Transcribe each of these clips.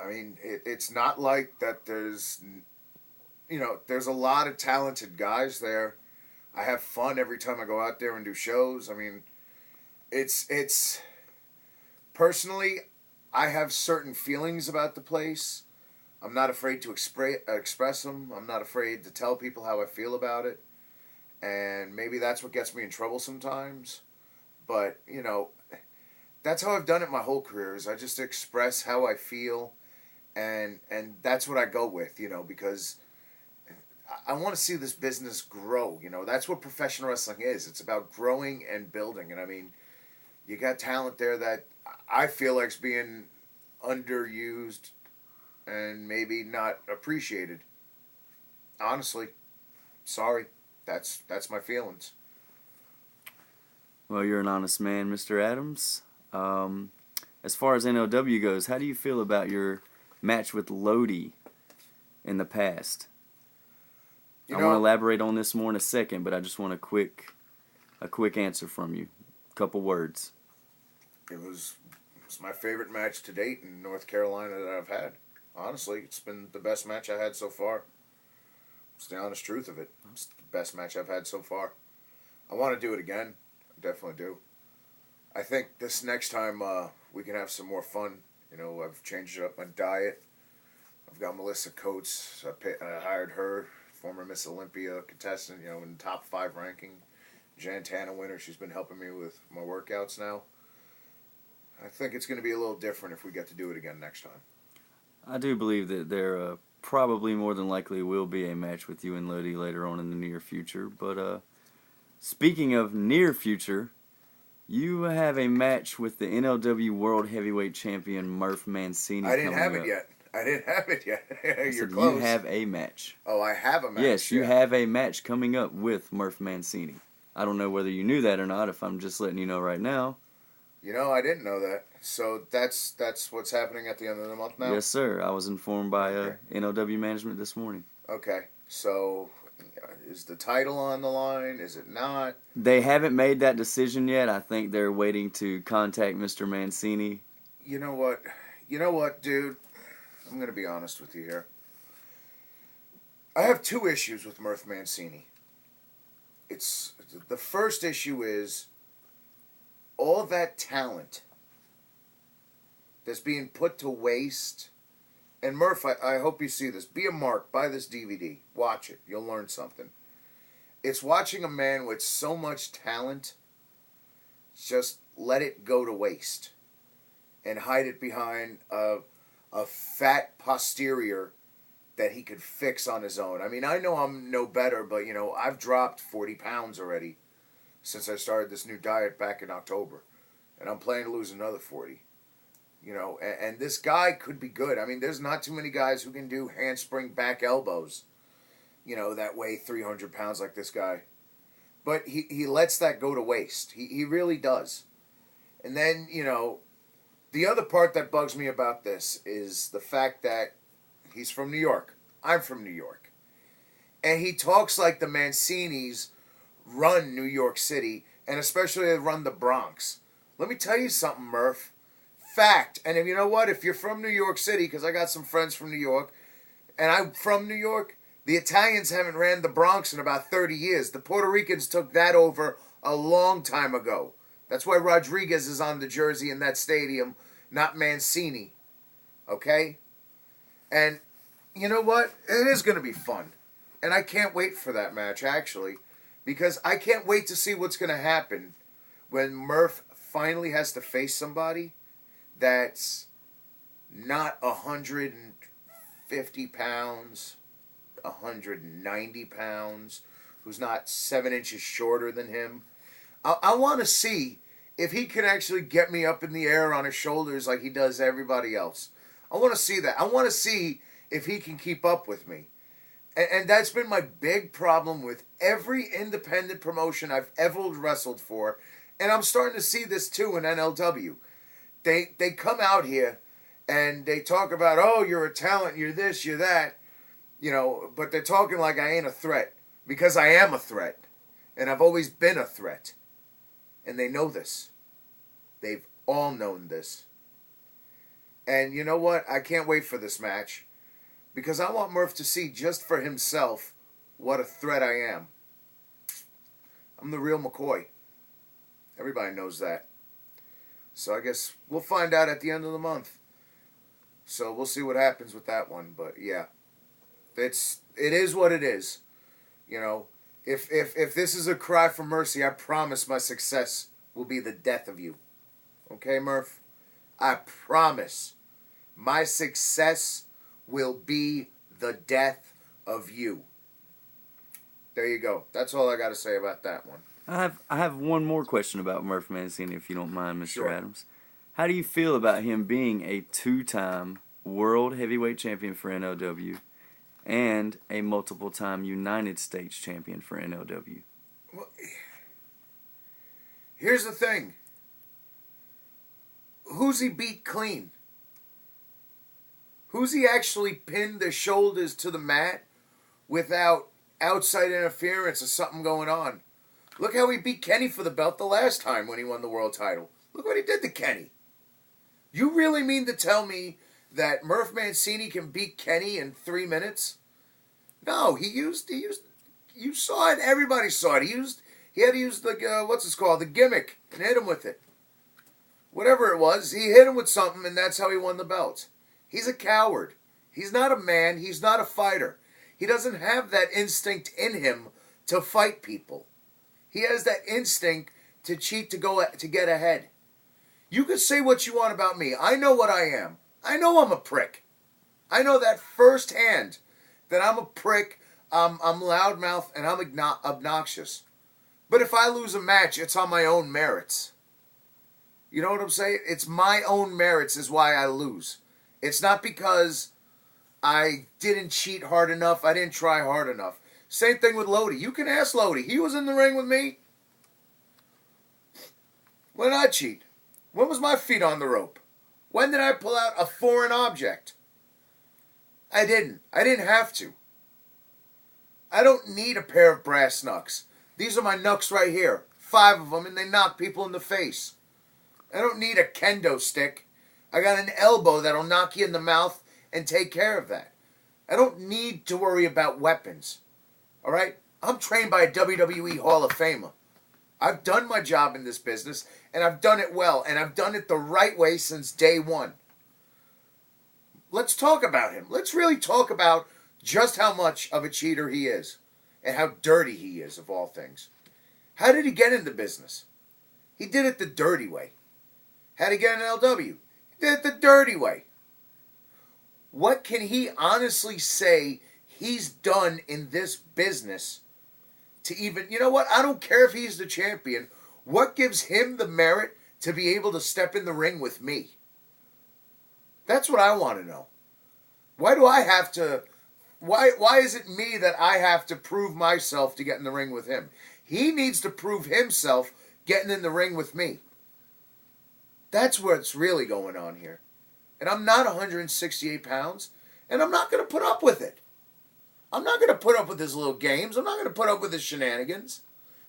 I mean, it's not like that there's a lot of talented guys there. I have fun every time I go out there and do shows. I mean, it's personally, I have certain feelings about the place. I'm not afraid to express them. I'm not afraid to tell people how I feel about it. And maybe that's what gets me in trouble sometimes. But, that's how I've done it my whole career is I just express how I feel. And that's what I go with, because I want to see this business grow. That's what professional wrestling is. It's about growing and building. And I mean, you got talent there that I feel like's being underused and maybe not appreciated. Honestly, sorry, that's my feelings. Well, you're an honest man, Mr. Adams. As far as NLW goes, how do you feel about your match with Lodi in the past? I want to elaborate on this more in a second, but I just want a quick answer from you. A couple words. It was my favorite match to date in North Carolina that I've had. Honestly, it's been the best match I had so far. It's the honest truth of it. It's the best match I've had so far. I want to do it again. I definitely do. I think this next time we can have some more fun. I've changed up my diet. I've got Melissa Coates. I hired her, former Miss Olympia contestant, in the top 5 ranking. Jan Tana winner. She's been helping me with my workouts now. I think it's going to be a little different if we get to do it again next time. I do believe that there probably more than likely will be a match with you and Lodi later on in the near future. But speaking of near future, you have a match with the NLW World Heavyweight Champion Murph Mancini. I didn't have it yet. You're close. You have a match. Oh, I have a match. Yes, you have a match coming up with Murph Mancini. I don't know whether you knew that or not, if I'm just letting you know right now. I didn't know that. So that's what's happening at the end of the month now? Yes, sir. I was informed by NLW management this morning. Okay. So is the title on the line? Is it not? They haven't made that decision yet. I think they're waiting to contact Mr. Mancini. You know what, dude? I'm going to be honest with you here. I have 2 issues with Murph Mancini. The first issue is all that talent that's being put to waste. And Murph, I hope you see this. Be a mark. Buy this DVD. Watch it. You'll learn something. It's watching a man with so much talent just let it go to waste and hide it behind a fat posterior that he could fix on his own. I mean, I know I'm no better, but, I've dropped 40 pounds already since I started this new diet back in October. And I'm planning to lose another 40. And this guy could be good. I mean, there's not too many guys who can do handspring back elbows, that weigh 300 pounds like this guy. But he lets that go to waste. He really does. And then, the other part that bugs me about this is the fact that he's from New York. I'm from New York. And he talks like the Mancinis run New York City, and especially they run the Bronx. Let me tell you something, Murph. Fact. And if you know what? If you're from New York City, because I got some friends from New York, and I'm from New York, the Italians haven't ran the Bronx in about 30 years. The Puerto Ricans took that over a long time ago. That's why Rodriguez is on the jersey in that stadium, not Mancini. Okay? And you know what? It is going to be fun. And I can't wait for that match, actually, because I can't wait to see what's going to happen when Murph finally has to face somebody that's not 150 pounds, 190 pounds, who's not 7 inches shorter than him. I want to see if he can actually get me up in the air on his shoulders like he does everybody else. I want to see that. I want to see if he can keep up with me. And that's been my big problem with every independent promotion I've ever wrestled for. And I'm starting to see this too in NLW. They come out here and they talk about, oh, you're a talent, you're this, you're that. But they're talking like I ain't a threat. Because I am a threat. And I've always been a threat. And they know this. They've all known this. And you know what? I can't wait for this match because I want Murph to see just for himself what a threat I am. I'm the real McCoy. Everybody knows that. So I guess we'll find out at the end of the month. So we'll see what happens with that one. But yeah, it is what it is. You know, if this is a cry for mercy, I promise my success will be the death of you. Okay, Murph? I promise my success will be the death of you. There you go. That's all I got to say about that one. I have one more question about Murph Mancini, if you don't mind, Mr. Sure. Adams. How do you feel about him being a 2-time world heavyweight champion for NLW and a multiple-time United States champion for NLW? Well, here's the thing. Who's he beat clean? Who's he actually pinned their shoulders to the mat without outside interference or something going on? Look how he beat Kenny for the belt the last time when he won the world title. Look what he did to Kenny. You really mean to tell me that Murph Mancini can beat Kenny in 3 minutes? No, he used. You saw it. Everybody saw it. He had to use the gimmick, and hit him with it. Whatever it was, he hit him with something, and that's how he won the belt. He's a coward. He's not a man. He's not a fighter. He doesn't have that instinct in him to fight people. He has that instinct to cheat to get ahead. You can say what you want about me. I know what I am. I know I'm a prick. I know that firsthand, that I'm a prick, I'm loudmouth, and I'm obnoxious. But if I lose a match, it's on my own merits. You know what I'm saying? It's my own merits is why I lose. It's not because I didn't cheat hard enough, I didn't try hard enough. Same thing with Lodi. You can ask Lodi. He was in the ring with me. When did I cheat? When was my feet on the rope? When did I pull out a foreign object? I didn't. I didn't have to. I don't need a pair of brass knucks. These are my knucks right here. 5 of them, and they knock people in the face. I don't need a kendo stick. I got an elbow that'll knock you in the mouth and take care of that. I don't need to worry about weapons. All right? I'm trained by a WWE Hall of Famer. I've done my job in this business, and I've done it well, and I've done it the right way since day one. Let's talk about him. Let's really talk about just how much of a cheater he is and how dirty he is, of all things. How did he get into business? He did it the dirty way. How did he get in NLW? He did it the dirty way. What can he honestly say he's done in this business to even, you know what? I don't care if he's the champion. What gives him the merit to be able to step in the ring with me? That's what I want to know. Why do I have to, why is it me that I have to prove myself to get in the ring with him? He needs to prove himself getting in the ring with me. That's what's really going on here. And I'm not 168 pounds, and I'm not going to put up with it. I'm not going to put up with his little games. I'm not going to put up with his shenanigans.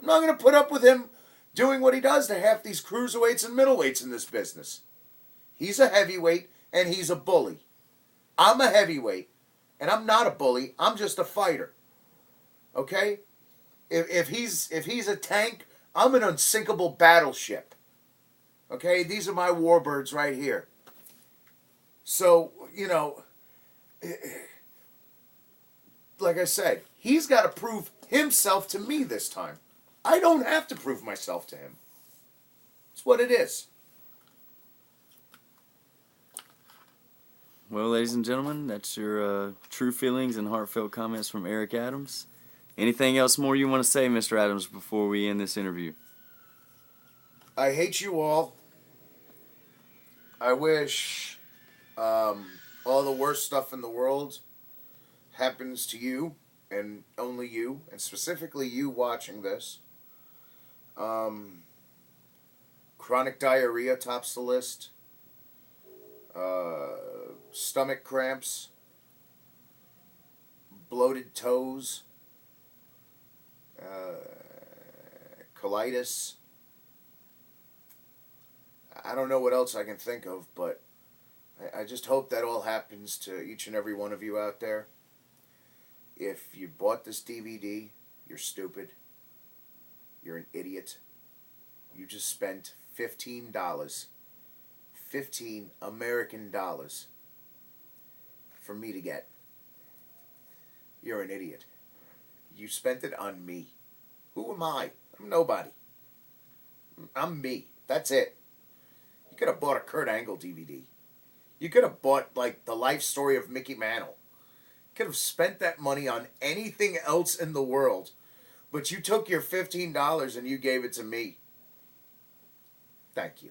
I'm not going to put up with him doing what he does to half these cruiserweights and middleweights in this business. He's a heavyweight, and he's a bully. I'm a heavyweight, and I'm not a bully. I'm just a fighter. Okay? If he's a tank, I'm an unsinkable battleship. Okay? These are my warbirds right here. So, you know, like I said, he's got to prove himself to me this time. I don't have to prove myself to him. It's what it is. Well, ladies and gentlemen, that's your true feelings and heartfelt comments from Eric Adams. Anything else more you want to say, Mr. Adams, before we end this interview? I hate you all. I wish all the worst stuff in the world happens to you, and only you, and specifically you watching this. Chronic diarrhea tops the list. Stomach cramps. Bloated toes. Colitis. I don't know what else I can think of, but I just hope that all happens to each and every one of you out there. If you bought this DVD, you're stupid. You're an idiot. You just spent $15, 15 American dollars for me to get. You're an idiot. You spent it on me. Who am I? I'm nobody. I'm me. That's it. You could have bought a Kurt Angle DVD. You could have bought, like, the life story of Mickey Mantle. You could have spent that money on anything else in the world. But you took your $15 and you gave it to me. Thank you.